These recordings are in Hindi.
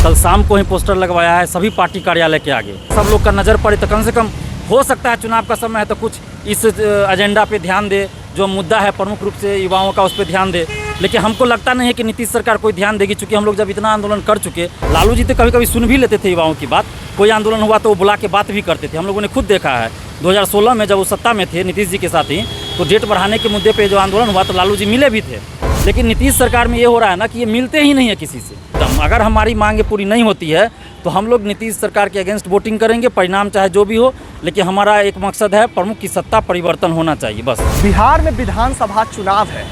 कल शाम को ही पोस्टर लगवाया है सभी पार्टी कार्यालय के आगे। सब लोग का नज़र पड़े तो कम से कम हो सकता है चुनाव का समय है तो कुछ इस एजेंडा पे ध्यान दे, जो मुद्दा है प्रमुख रूप से युवाओं का उस पर ध्यान दे। लेकिन हमको लगता नहीं है कि नीतीश सरकार कोई ध्यान देगी, चूँकि हम लोग जब इतना आंदोलन कर चुके, लालू जी तो कभी कभी सुन भी लेते थे युवाओं की बात। कोई आंदोलन हुआ तो वो बुला के बात भी करते थे। हम लोगों ने खुद देखा है 2016 में जब वो सत्ता में थे नीतीश जी के साथ ही, तो डेट बढ़ाने के मुद्दे पे जो आंदोलन हुआ तो लालू जी मिले भी थे। लेकिन नीतीश सरकार में ये हो रहा है ना कि ये मिलते ही नहीं है किसी से। अगर हमारी मांगे पूरी नहीं होती है तो हम लोग नीतीश सरकार के अगेंस्ट वोटिंग करेंगे, परिणाम चाहे जो भी हो। लेकिन हमारा एक मकसद है, प्रमुख की सत्ता परिवर्तन होना चाहिए बस। बिहार में विधानसभा चुनाव है,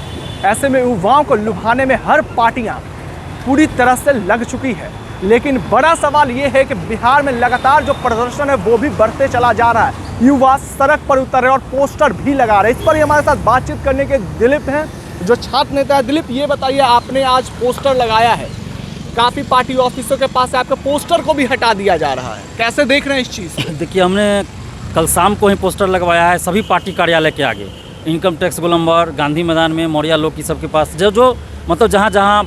ऐसे में युवाओं को लुभाने में हर पार्टियां पूरी तरह से लग चुकी है। लेकिन बड़ा सवाल ये है कि बिहार में लगातार जो प्रदर्शन है वो भी बढ़ते चला जा रहा है। युवा सड़क पर उतर रहे और पोस्टर भी लगा रहे। इस पर हमारे साथ बातचीत करने के दिलीप हैं, जो छात्र नेता है। दिलीप, ये बताइए, आपने आज पोस्टर लगाया है, काफ़ी पार्टी ऑफिसों के पास आपके पोस्टर को भी हटा दिया जा रहा है, कैसे देख रहे हैं इस चीज़? देखिए, हमने कल शाम को ही पोस्टर लगवाया है सभी पार्टी कार्यालय के आगे, इनकम टैक्स गोलंबर, गांधी मैदान में, मौर्या लोग की सबके पास, जो मतलब जहाँ जहाँ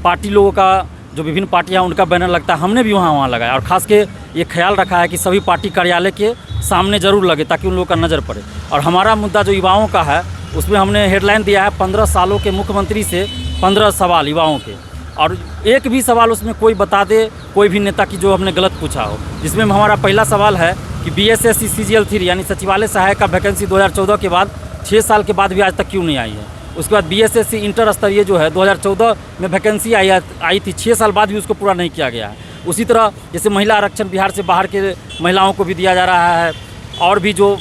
पार्टी लोगों का, जो विभिन्न पार्टियाँ उनका बैनर लगता है, हमने भी वहाँ लगाया। और ख़ास के ये ख्याल रखा है कि सभी पार्टी कार्यालय के सामने ज़रूर लगे ताकि उन लोगों का नज़र पड़े। और हमारा मुद्दा जो युवाओं का है उसमें हमने हेडलाइन दिया है 15 सालों के मुख्यमंत्री से 15 सवाल युवाओं के, और एक भी सवाल उसमें कोई बता दे, कोई भी नेता की जो हमने गलत पूछा हो। जिसमें हमारा पहला सवाल है कि BSSC CGL 3 यानी सचिवालय सहायक का वैकेंसी 2014 के बाद 6 साल के बाद भी आज तक क्यों नहीं आई है। उसके बाद BSSC इंटर स्तरीय जो है 2014 में वैकेंसी आई थी, 6 साल बाद भी उसको पूरा नहीं किया गया है। उसी तरह जैसे महिला आरक्षण बिहार से बाहर के महिलाओं को भी दिया जा रहा है, और भी जो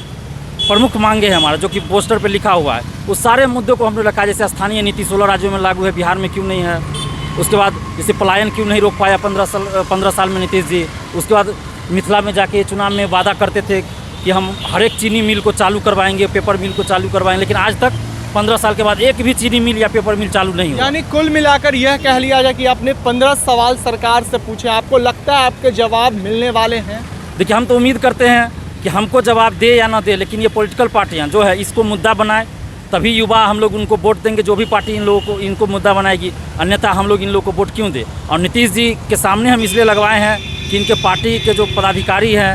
प्रमुख मांगे हैं हमारा जो कि पोस्टर पे लिखा हुआ है, उस सारे मुद्दों को हमने रखा। जैसे स्थानीय नीति 16 राज्यों में लागू है, बिहार में क्यों नहीं है। उसके बाद जैसे पलायन क्यों नहीं रोक पाया 15 साल में नीतीश जी। उसके बाद मिथिला में जाके चुनाव में वादा करते थे कि हम हर एक चीनी मिल को चालू करवाएंगे, पेपर मिल को चालू करवाएंगे, लेकिन आज तक 15 साल के बाद एक भी चीनी मिल या पेपर मिल चालू नहीं हुआ। यानी कुल मिलाकर यह कह लिया जाए कि आपने 15 सवाल सरकार से पूछे, आपको लगता है आपके जवाब मिलने वाले हैं? देखिए, हम तो उम्मीद करते हैं कि हमको जवाब दे या ना दे, लेकिन ये पॉलिटिकल पार्टियाँ जो है इसको मुद्दा बनाए, तभी युवा हम लोग उनको वोट देंगे। जो भी पार्टी इन लोगों को इनको मुद्दा बनाएगी, अन्यथा हम लोग इन लोगों को वोट क्यों दें। और नीतीश जी के सामने हम इसलिए लगवाए हैं कि इनके पार्टी के जो पदाधिकारी हैं,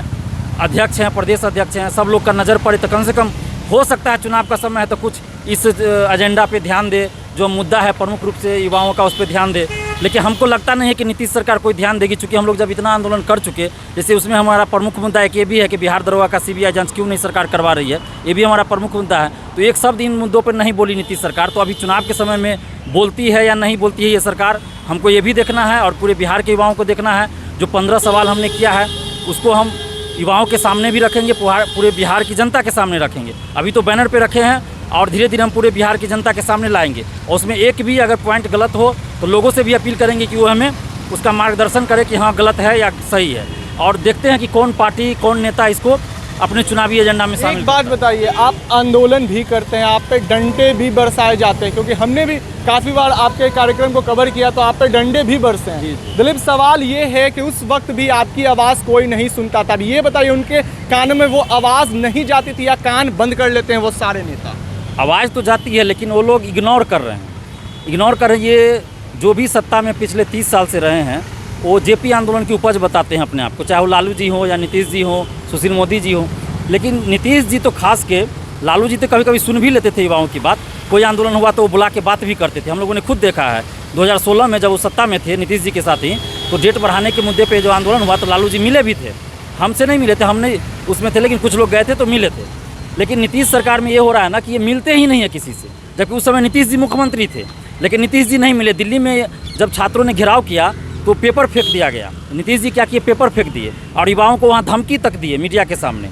अध्यक्ष हैं, प्रदेश अध्यक्ष हैं, सब लोग का नज़र पड़े तो कम से कम हो सकता है चुनाव का समय है तो कुछ इस एजेंडा पे ध्यान दे, जो मुद्दा है प्रमुख रूप से युवाओं का उस पर ध्यान दे। लेकिन हमको लगता नहीं है कि नीतीश सरकार कोई ध्यान देगी, चूँकि हम लोग जब इतना आंदोलन कर चुके, जैसे उसमें हमारा प्रमुख मुद्दा एक ये भी है कि बिहार दरोगा का CBI जांच क्यों नहीं सरकार करवा रही है, ये भी हमारा प्रमुख मुद्दा है। तो एक शब्द इन मुद्दों पर नहीं बोली नीतीश सरकार, तो अभी चुनाव के समय में बोलती है या नहीं बोलती है ये सरकार, हमको ये भी देखना है और पूरे बिहार के युवाओं को देखना है। जो 15 सवाल हमने किया है उसको हम युवाओं के सामने भी रखेंगे, पूरे बिहार की जनता के सामने रखेंगे। अभी तो बैनर पे रखे हैं और धीरे धीरे हम पूरे बिहार की जनता के सामने लाएंगे। और उसमें एक भी अगर पॉइंट गलत हो तो लोगों से भी अपील करेंगे कि वो हमें उसका मार्गदर्शन करे कि हाँ गलत है या सही है। और देखते हैं कि कौन पार्टी, कौन नेता इसको अपने चुनावी एजेंडा में शामिल। एक बात बताइए, आप आंदोलन भी करते हैं, आप पे डंडे भी बरसाए जाते हैं, क्योंकि हमने भी काफ़ी बार आपके कार्यक्रम को कवर किया तो आप पे डंडे भी बरसे हैं। दिलीप, सवाल ये है कि उस वक्त भी आपकी आवाज़ कोई नहीं सुनता था। ये बताइए, उनके कान में वो आवाज़ नहीं जाती थी या कान बंद कर लेते हैं वो सारे नेता? आवाज़ तो जाती है, लेकिन वो लोग इग्नोर कर रहे हैं। ये जो भी सत्ता में पिछले 30 साल से रहे हैं वो JP आंदोलन की उपज बताते हैं अपने आप को, चाहे वो लालू जी हो या नीतीश जी हो, सुशील मोदी जी हो। लेकिन नीतीश जी तो खास के, लालू जी तो कभी कभी सुन भी लेते थे युवाओं की बात। कोई आंदोलन हुआ तो वो बुला के बात भी करते थे। हम लोगों ने खुद देखा है 2016 में जब वो सत्ता में थे नीतीश जी के साथ ही, तो डेट बढ़ाने के मुद्दे पे जो आंदोलन हुआ तो लालू जी मिले भी थे। हमसे नहीं मिले थे, हमने उसमें थे, लेकिन कुछ लोग गए थे तो मिले थे। लेकिन नीतीश सरकार में ये हो रहा है ना कि ये मिलते ही नहीं है किसी से, जबकि उस समय नीतीश जी मुख्यमंत्री थे, लेकिन नीतीश जी नहीं मिले। दिल्ली में जब छात्रों ने घेराव किया तो पेपर फेंक दिया गया। नीतीश जी क्या किए, पेपर फेंक दिए और युवाओं को वहाँ धमकी तक दिए मीडिया के सामने।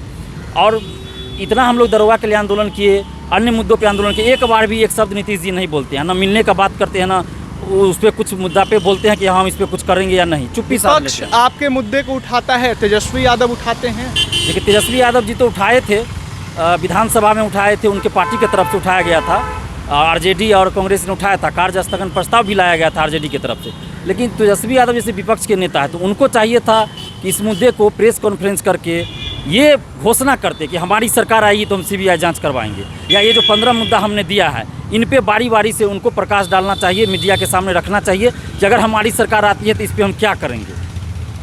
और इतना हम लोग दरोगा के लिए आंदोलन किए, अन्य मुद्दों पे आंदोलन किए, एक बार भी एक शब्द नीतीश जी नहीं बोलते हैं। ना मिलने का बात करते हैं, ना उस पर कुछ मुद्दा पे बोलते हैं कि हम इस पर कुछ करेंगे या नहीं, चुप्पी साध लेते हैं। आपके मुद्दे को उठाता है, तेजस्वी यादव उठाते हैं। देखिए, तेजस्वी यादव जी तो उठाए थे, विधानसभा में उठाए थे, उनके पार्टी की तरफ से उठाया गया था। RJD और कांग्रेस ने उठाया था, कार्य स्थगन प्रस्ताव भी लाया गया था RJD की तरफ से। लेकिन तेजस्वी यादव जैसे विपक्ष के नेता है तो उनको चाहिए था कि इस मुद्दे को प्रेस कॉन्फ्रेंस करके ये घोषणा करते कि हमारी सरकार आएगी तो हम CBI जांच करवाएंगे, या ये जो 15 मुद्दा हमने दिया है इन पे बारी बारी से उनको प्रकाश डालना चाहिए, मीडिया के सामने रखना चाहिए कि अगर हमारी सरकार आती है तो इस पर हम क्या करेंगे।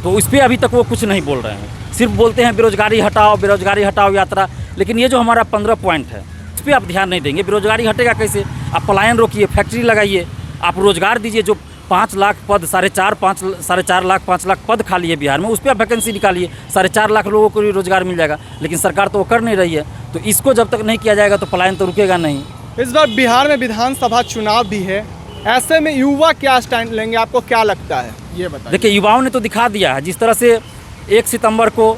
तो उस पर अभी तक वो कुछ नहीं बोल रहे हैं। सिर्फ बोलते हैं बेरोजगारी हटाओ यात्रा, लेकिन ये जो हमारा 15 पॉइंट है इस पर आप ध्यान नहीं देंगे। बेरोजगारी हटेगा कैसे? आप पलायन रोकिए, फैक्ट्री लगाइए, आप रोजगार दीजिए। जो 5 लाख पद, 4.5 लाख 5 लाख पद खाली है बिहार में, उस पर आप वैकेंसी निकालिए, 4.5 लाख लोगों को भी रोजगार मिल जाएगा। लेकिन सरकार तो वो कर नहीं रही है। तो इसको जब तक नहीं किया जाएगा तो पलायन तो रुकेगा नहीं। इस बार बिहार में विधानसभा चुनाव भी है, ऐसे में युवा क्या स्टैंड लेंगे, आपको क्या लगता है, ये बताइए। देखिए, युवाओं ने तो दिखा दिया है। जिस तरह से 1 सितंबर को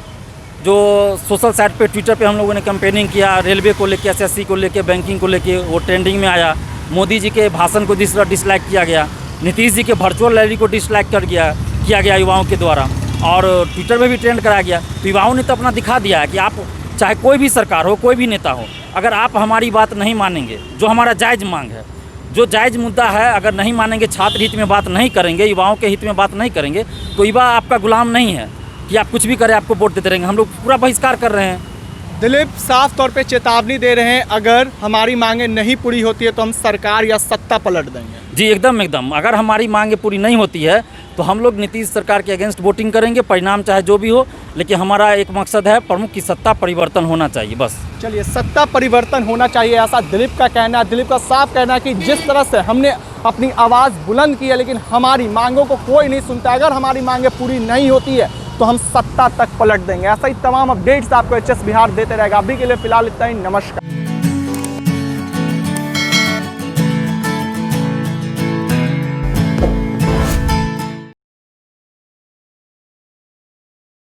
जो सोशल साइट पे, ट्विटर पे हम लोगों ने कैंपेनिंग किया, रेलवे को लेके, SSC को लेके, बैंकिंग को लेके, वो ट्रेंडिंग में आया। मोदी जी के भाषण को जिस तरह डिसलाइक किया गया, नीतीश जी के वर्चुअल रैली को डिसलाइक किया गया युवाओं के द्वारा, और ट्विटर में भी ट्रेंड कराया गया। तो युवाओं ने तो अपना दिखा दिया है कि आप चाहे कोई भी सरकार हो, कोई भी नेता हो, अगर आप हमारी बात नहीं मानेंगे, जो हमारा जायज़ मांग है, जो जायज़ मुद्दा है, अगर नहीं मानेंगे, छात्र हित में बात नहीं करेंगे, युवाओं के हित में बात नहीं करेंगे, तो युवा आपका गुलाम नहीं है कि आप कुछ भी करें आपको वोट देते रहेंगे। हम लोग पूरा बहिष्कार कर रहे हैं। दिलीप साफ तौर पे चेतावनी दे रहे हैं, अगर हमारी मांगें नहीं पूरी होती है तो हम सरकार या सत्ता पलट देंगे। जी एकदम। अगर हमारी मांगें पूरी नहीं होती है तो हम लोग नीतीश सरकार के अगेंस्ट वोटिंग करेंगे, परिणाम चाहे जो भी हो। लेकिन हमारा एक मकसद है प्रमुख की सत्ता परिवर्तन होना चाहिए, बस। चलिए, सत्ता परिवर्तन होना चाहिए, ऐसा दिलीप का कहना है। दिलीप का साफ कहना है कि जिस तरह से हमने अपनी आवाज़ बुलंद की है, लेकिन हमारी मांगों को कोई नहीं सुनता। अगर हमारी मांगें पूरी नहीं होती है तो हम सत्ता तक पलट देंगे। ऐसा ही तमाम अपडेट्स आपको HS बिहार देते रहेगा। अभी के लिए फिलहाल इतना ही, नमस्कार।